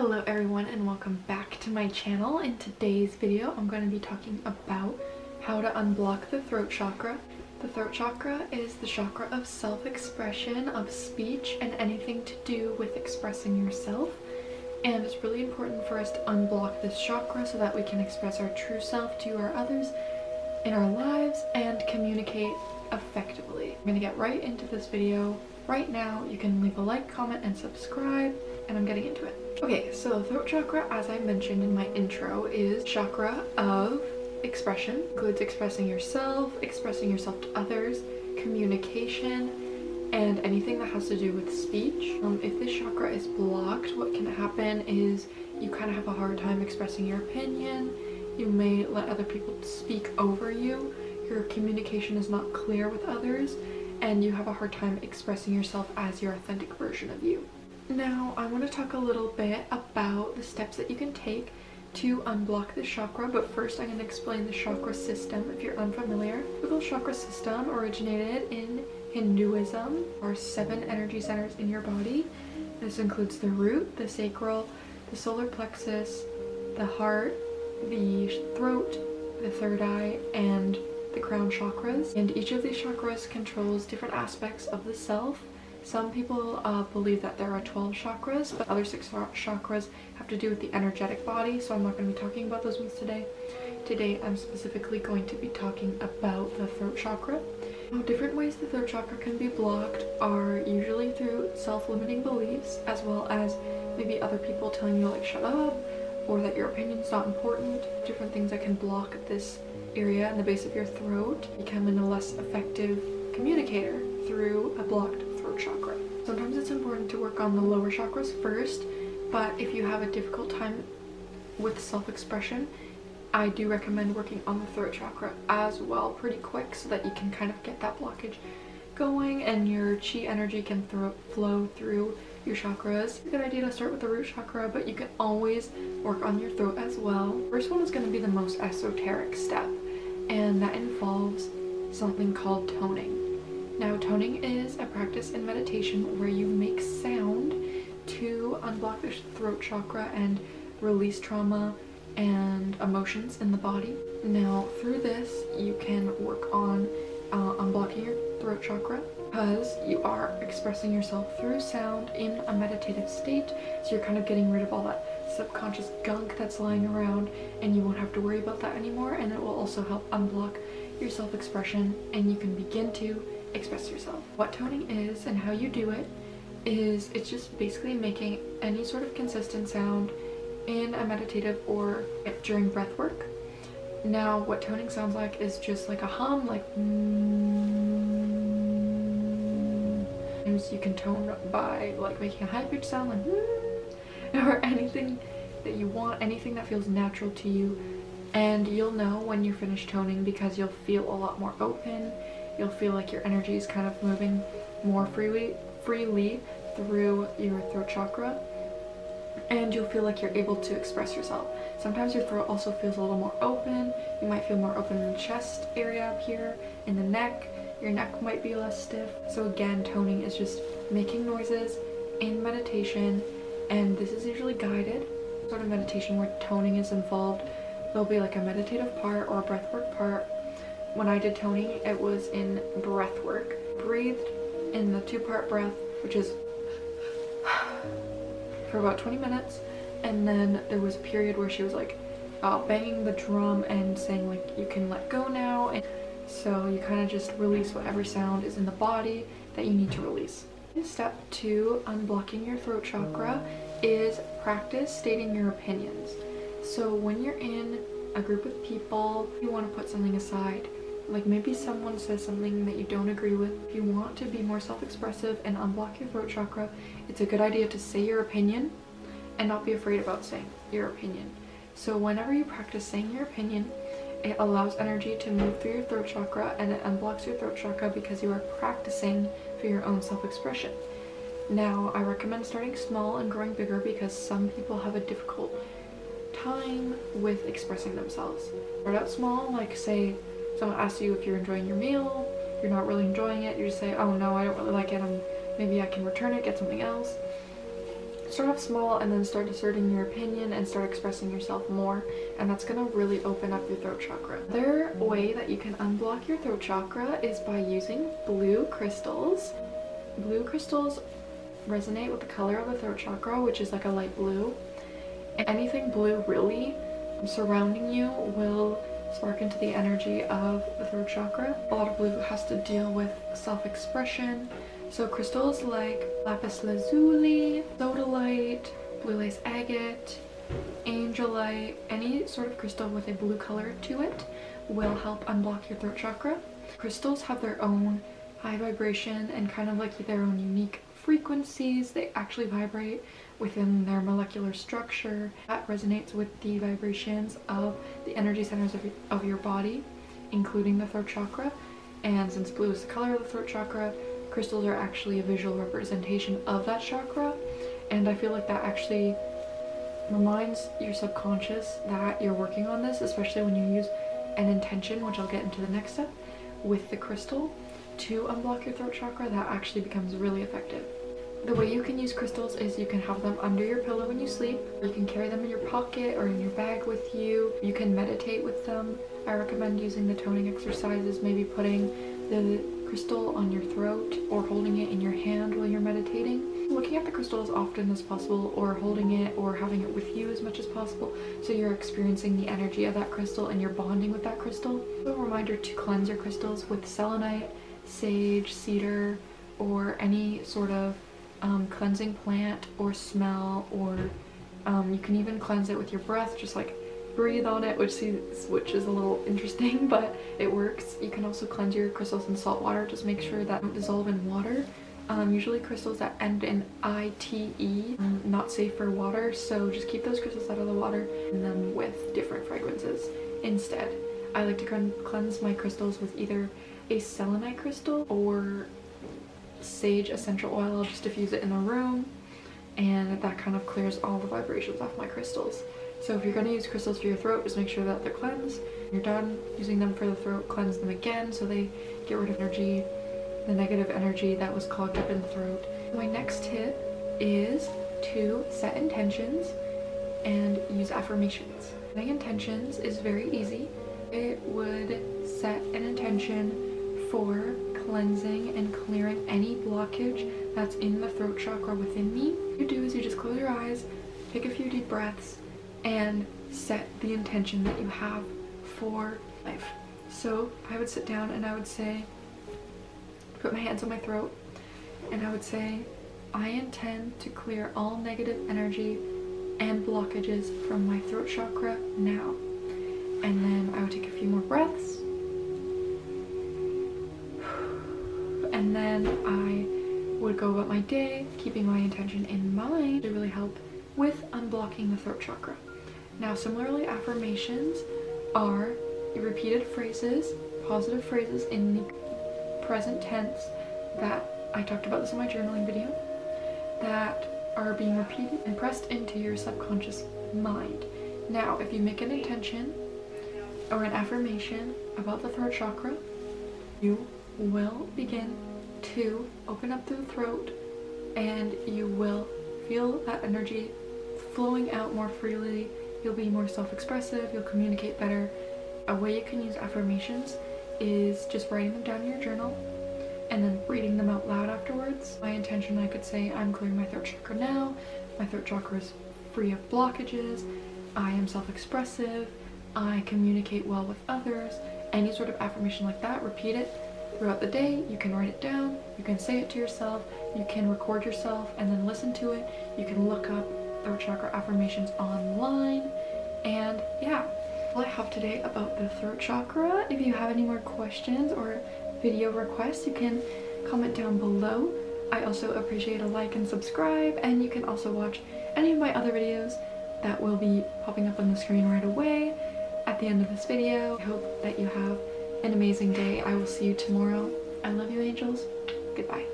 Hello everyone and welcome back to my channel. In today's video I'm going to be talking about how to unblock the throat chakra. The throat chakra is the chakra of self-expression, of speech, and anything to do with expressing yourself. And it's really important for us to unblock this chakra so that we can express our true self to our others in our lives and communicate effectively. I'm going to get right into this video right now. You can leave a like, comment, and subscribe, and I'm getting into it. Okay, so the throat chakra, as I mentioned in my intro, is chakra of expression. Includes expressing yourself to others, communication, and anything that has to do with speech. If this chakra is blocked, what can happen is you kind of have a hard time expressing your opinion. You may let other people speak over you. Your communication is not clear with others, and you have a hard time expressing yourself as your authentic version of you. Now, I want to talk a little bit about the steps that you can take to unblock this chakra, but first I'm going to explain the chakra system if you're unfamiliar. The typical chakra system originated in Hinduism. There are 7 energy centers in your body. This includes the root, the sacral, the solar plexus, the heart, the throat, the third eye, and the crown chakras. And each of these chakras controls different aspects of the self. Some people believe that there are 12 chakras, but other 6 chakras have to do with the energetic body, so I'm not going to be talking about those ones today. Today I'm specifically going to be talking about the throat chakra. Different ways the throat chakra can be blocked are usually through self-limiting beliefs, as well as maybe other people telling you like shut up, or that your opinion's not important. Different things that can block this area in the base of your throat, becoming a less effective communicator through a blocked throat chakra. Sometimes it's important to work on the lower chakras first, but if you have a difficult time with self-expression, I do recommend working on the throat chakra as well pretty quick so that you can kind of get that blockage going and your chi energy can flow through your chakras. It's a good idea to start with the root chakra, but you can always work on your throat as well. First one is going to be the most esoteric step, and that involves something called toning. Now, toning is a practice in meditation where you make sound to unblock the throat chakra and release trauma and emotions in the body. Now, through this, you can work on unblocking your throat chakra because you are expressing yourself through sound in a meditative state. So you're kind of getting rid of all that subconscious gunk that's lying around, and you won't have to worry about that anymore. And it will also help unblock your self-expression, and you can begin to express yourself. What toning is and how you do it is it's just basically making any sort of consistent sound in a meditative or during breath work. Now, what toning sounds like is just like a hum, like you can tone by like making a high-pitched sound like or anything that you want, anything that feels natural to you. And you'll know when you're finished toning because you'll feel a lot more open. You'll feel like your energy is kind of moving more freely through your throat chakra, and you'll feel like you're able to express yourself. Sometimes your throat also feels a little more open. You might feel more open in the chest area up here, in the neck. Your neck might be less stiff. So again, toning is just making noises in meditation, and this is usually guided. Sort of meditation where toning is involved. There'll be like a meditative part or a breathwork part. When I did toning, it was in breath work. Breathed in the 2-part breath, which is for about 20 minutes. And then there was a period where she was like banging the drum and saying like, you can let go now. And so you kind of just release whatever sound is in the body that you need to release. Step 2, unblocking your throat chakra, is practice stating your opinions. So when you're in a group of people, you want to put something aside. Like maybe someone says something that you don't agree with. If you want to be more self-expressive and unblock your throat chakra, it's a good idea to say your opinion and not be afraid about saying your opinion. So whenever you practice saying your opinion, it allows energy to move through your throat chakra, and it unblocks your throat chakra because you are practicing for your own self-expression. Now, I recommend starting small and growing bigger because some people have a difficult time with expressing themselves. Start out small, like say someone asks you if you're enjoying your meal, you're not really enjoying it, you just say, oh no, I don't really like it, maybe I can return it, get something else. start off small and then start asserting your opinion and start expressing yourself more, and that's gonna really open up your throat chakra. Another way that you can unblock your throat chakra is by using blue crystals. Blue crystals resonate with the color of the throat chakra, which is like a light blue. And anything blue really surrounding you will spark into the energy of the throat chakra. A lot of blue has to deal with self-expression. So crystals like lapis lazuli, sodalite, blue lace agate, angelite, any sort of crystal with a blue color to it will help unblock your throat chakra. Crystals have their own high vibration and kind of like their own unique frequencies. They actually vibrate within their molecular structure that resonates with the vibrations of the energy centers of your body, including the throat chakra. And since blue is the color of the throat chakra, crystals are actually a visual representation of that chakra, and I feel like that actually reminds your subconscious that you're working on this, especially when you use an intention, which I'll get into the next step, with the crystal to unblock your throat chakra. That actually becomes really effective. The way you can use crystals is you can have them under your pillow when you sleep, or you can carry them in your pocket or in your bag with you. You can meditate with them. I recommend using the toning exercises, maybe putting the crystal on your throat or holding it in your hand while you're meditating. Looking at the crystal as often as possible, or holding it or having it with you as much as possible, so you're experiencing the energy of that crystal and you're bonding with that crystal. So a reminder to cleanse your crystals with selenite, sage, cedar, or any sort of cleansing plant or smell, or you can even cleanse it with your breath, just like breathe on it, which is a little interesting, but it works. You can also cleanse your crystals in salt water. Just make sure that don't dissolve in water. Usually crystals that end in ITE, not safe for water, so just keep those crystals out of the water and them with different fragrances instead. I like to cleanse my crystals with either a selenite crystal or sage essential oil. I'll just diffuse it in the room, and that kind of clears all the vibrations off my crystals. So if you're going to use crystals for your throat, just make sure that they're cleansed. When you're done using them for the throat, cleanse them again so they get rid of energy, the negative energy that was clogged up in the throat. My next tip is to set intentions and use affirmations. Setting intentions is very easy. It would set an intention for cleansing and clearing any blockage that's in the throat chakra within me. What you do is you just close your eyes, take a few deep breaths, and set the intention that you have for life. So I would sit down and I would say, put my hands on my throat, and I would say, I intend to clear all negative energy and blockages from my throat chakra now. And then I would take a few more breaths, and then I would go about my day keeping my intention in mind to really help with unblocking the throat chakra. Now, similarly, affirmations are repeated phrases, positive phrases in the present tense that I talked about this in my journaling video, that are being repeated and pressed into your subconscious mind. Now, if you make an intention or an affirmation about the throat chakra, you will begin to open up through the throat, and you will feel that energy flowing out more freely. You'll be more self-expressive, you'll communicate better. A way you can use affirmations is just writing them down in your journal and then reading them out loud afterwards. My intention, I could say, I'm clearing my throat chakra now, my throat chakra is free of blockages, I am self-expressive, I communicate well with others. Any sort of affirmation like that, repeat it throughout the day. You can write it down, you can say it to yourself, you can record yourself and then listen to it. You can look up throat chakra affirmations online, and yeah, all I have today about the throat chakra. If you have any more questions or video requests, you can comment down below. I also appreciate a like and subscribe, and you can also watch any of my other videos that will be popping up on the screen right away at the end of this video. I hope that you have an amazing day. I will see you tomorrow. I love you, angels. Goodbye.